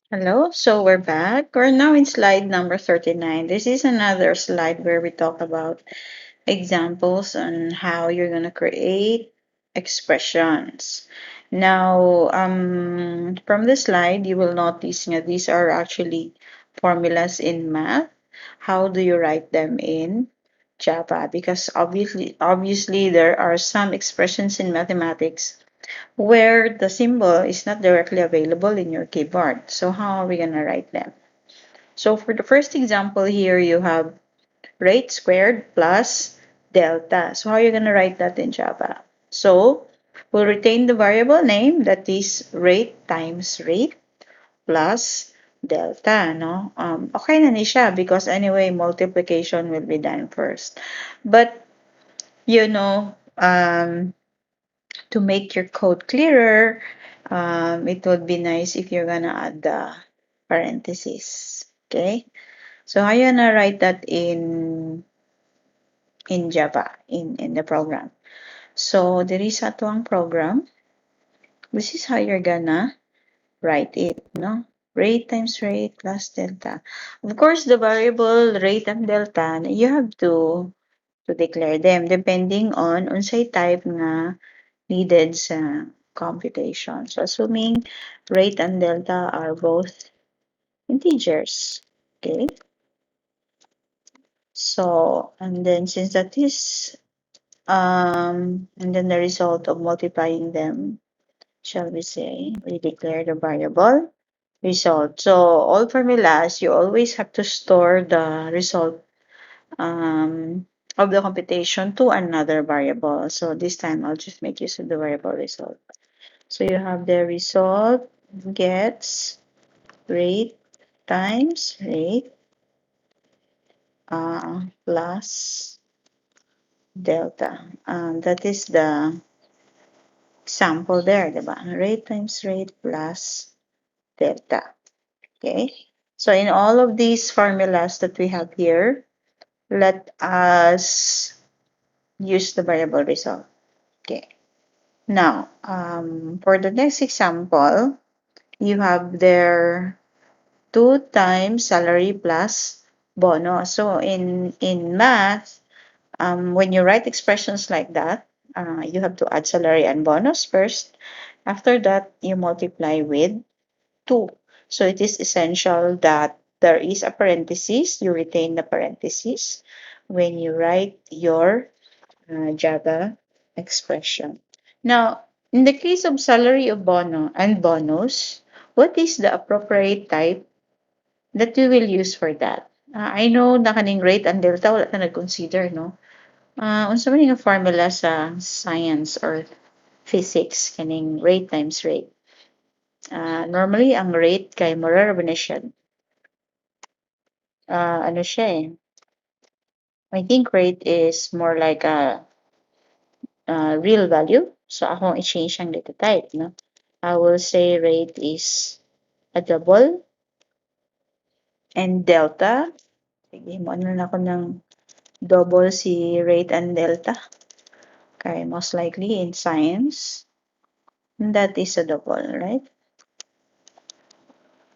Hello, so we're back. We're now in slide number 39. This is another slide where we talk about examples on how you're going to create expressions. Now, from the slide, you will notice that these are actually formulas in math. How do you write them in Java? Because obviously there are some expressions in mathematics where the symbol is not directly available in your keyboard. So how are we going to write them? So for the first example here, you have rate squared plus delta. So how are you going to write that in Java? So we'll retain the variable name, that is rate times rate plus delta, no? Okay na ni siya because anyway, multiplication will be done first. But, to make your code clearer, it would be nice if you're gonna add the parentheses. Okay, so how you gonna write that in Java in the program? So there is a tuang program. This is how you're gonna write it, no? Rate times rate plus delta. Of course, the variable rate and delta, you have to declare them depending on unsay type nga needed sa computation. So assuming rate and delta are both integers. Okay. So, and then since that is, and then the result of multiplying them, shall we say, we declare the variable result. So all formulas, you always have to store the result of the computation to another variable. So this time I'll just make use of the variable result. So you have the result gets rate times rate plus delta. That is the example there, diba? Rate times rate plus delta. Okay. So in all of these formulas that we have here, let us use the variable result. Okay. Now, for the next example, you have there 2 times salary plus bonus. So in math, when you write expressions like that, you have to add salary and bonus first. After that, you multiply with 2. So it is essential that there is a parenthesis. You retain the parenthesis when you write your Java expression. Now, in the case of salary of bono and bonus, what is the appropriate type that we will use for that? I know na kaning rate and delta wala ta nag-consider, no? Unsa man yung formula sa science or physics kaning rate times rate? Normally ang rate kay mura ra na siya. Ano siya eh. I think rate is more like a real value. So akong i-change ang data type, no? I will say rate is a double and delta. Sige, mo ano na ako ng double si rate and delta. Okay, most likely in science, that is a double, right?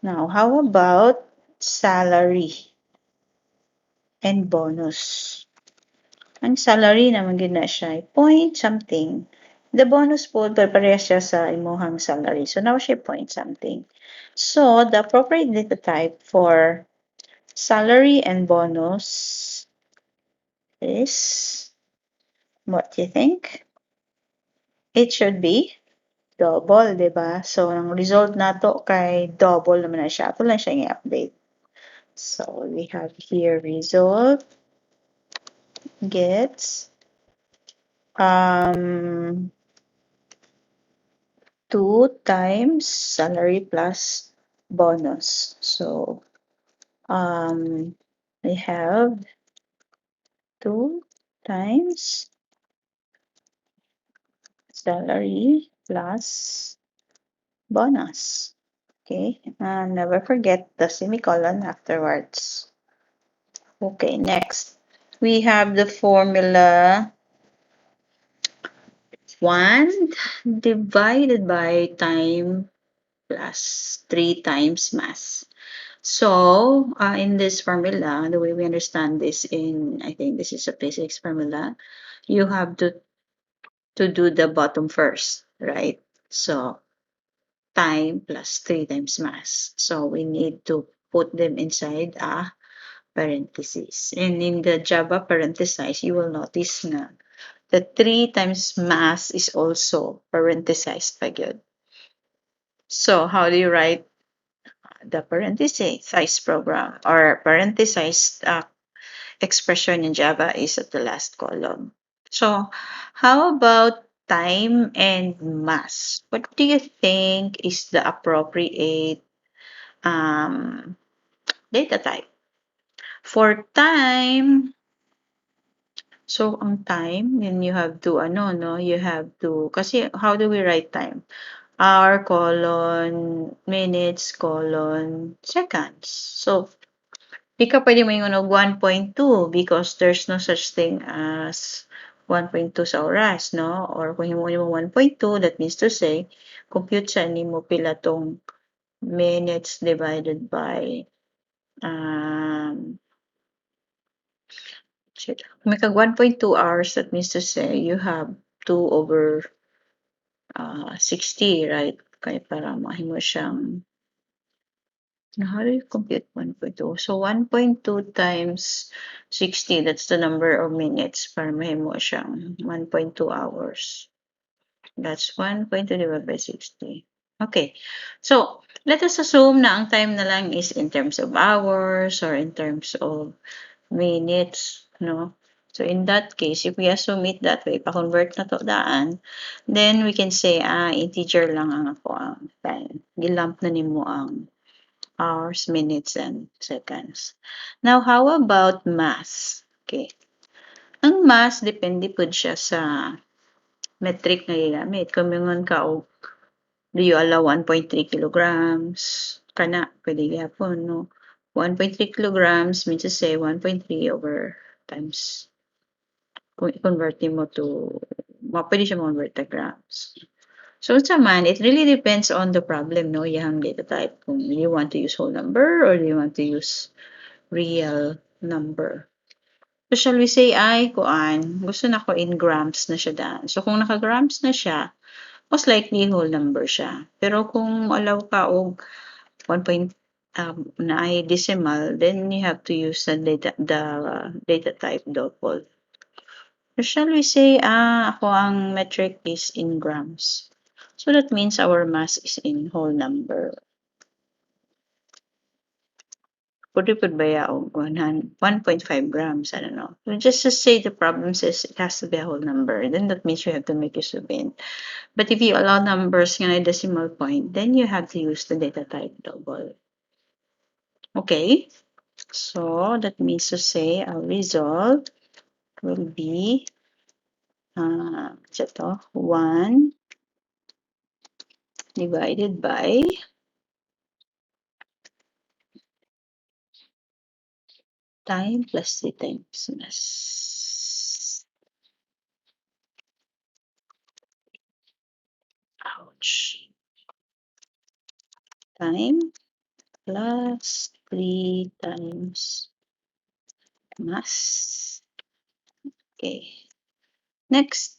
Now, how about salary and bonus? Ang salary naman gina siya, point something. The bonus po, parehas siya sa imuhang salary. So, now siya point something. So, the appropriate data type for salary and bonus is, what do you think? It should be double, di ba? So, ang result nato kay double naman na siya. Ito lang siya i-update. So, we have here result gets 2 times salary plus bonus. So, we have 2 times salary plus bonus. Okay, and never forget the semicolon afterwards. Okay, next. We have the formula 1 divided by time plus 3 times mass. So, in this formula, the way we understand this I think this is a physics formula, you have to do the bottom first, right? So, time plus 3 times mass. So, we need to put them inside a parentheses. And in the Java parenthesis, you will notice na the 3 times mass is also parenthesized pa yun. So, how do you write the parenthesis program or parenthesized expression in Java is at the last column? So, how about time and mass? What do you think is the appropriate um, data type? For time, so ang time, then you have to, no, you have to, kasi how do we write time? Hour, colon, minutes, colon, seconds. So, di ka pwede mo yung 1.2 because there's no such thing as 1.2 sa oras, no? Or kung himuon mo 1.2, that means to say, compute siya, ni mo pila tong minutes divided by kung may kag 1.2 hours, that means to say, you have 2 over 60, right? Kaya para mahimo siyang, how do you compute 1.2? So, 1.2 times 60, that's the number of minutes para mahimo siyang 1.2 hours. That's 1.2 divided by 60. Okay. So, let us assume na ang time na lang is in terms of hours or in terms of minutes, no? So, in that case, if we assume it that way, pa-convert na to daan, then we can say, integer lang ang ako ang time. Gilamp na nimo ang hours, minutes, and seconds. Now, how about mass? Okay. Ang mass, depende po siya sa metric na gigamit. Kung mingon ka og do you allow 1.3 kilograms? Kana, pwede gyapon, no? 1.3 kilograms means to say 1.3 over times. Kung i-convert mo to, pwede siya convert to grams. So, sa man, it really depends on the problem, no? Yung data type. Kung you want to use whole number or you want to use real number. So, shall we say, gusto na ko in grams na siya daan. So, kung naka-grams na siya, most likely whole number siya. Pero kung allow ka og 1 point na ay decimal, then you have to use the data type double. Or shall we say, ako ang metric is in grams. So that means our mass is in whole number. Pwede po ba yaong 1.5 grams? I don't know. So just to say the problem says it has to be a whole number. Then that means you have to make use of it. But if you allow numbers nga na decimal point, then you have to use the data type double. Okay? So that means to say our result will be 1 divided by time plus 3 times mass. Ouch. Time plus 3 times mass. Okay. Next,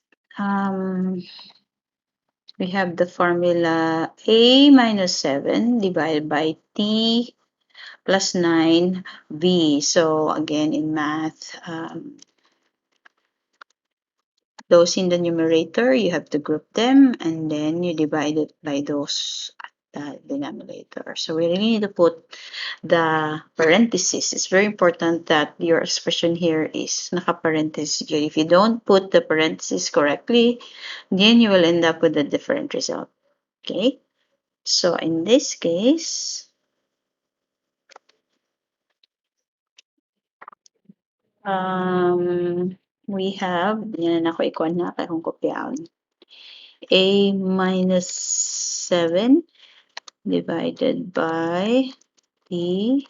we have the formula A minus 7 divided by T plus 9V. So again, in math, those in the numerator, you have to group them and then you divide it by those at the denominator. So we really need to put the parentheses. It's very important that your expression here is naka-parentheses. If you don't put the parentheses correctly, then you will end up with a different result. Okay? So in this case, we have, yan ako ikuan na, kaya kong kopyaon. A minus 7 divided by T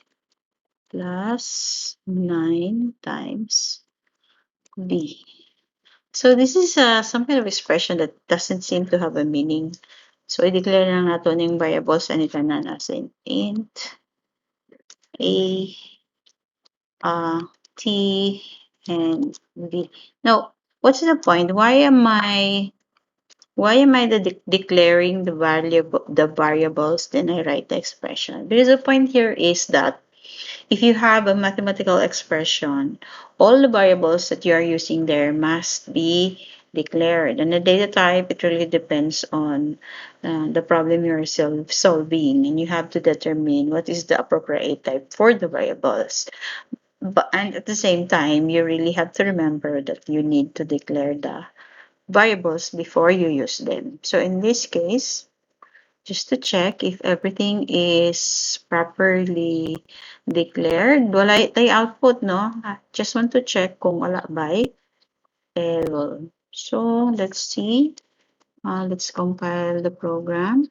plus 9 times B. So this is some kind of expression that doesn't seem to have a meaning. So, i-declare lang natin yung variables na tanan as int a, t, and v. Now, what's the point? Why am I declaring the variables, then I write the expression? Because the point here is that if you have a mathematical expression, all the variables that you are using there must be declared. And the data type, it really depends on the problem you're solving, and you have to determine what is the appropriate type for the variables. And at the same time, you really have to remember that you need to declare the variables before you use them. So in this case, just to check if everything is properly declared, wala tay output, no? Just want to check kung wala by error. So let's see. Let's compile the program.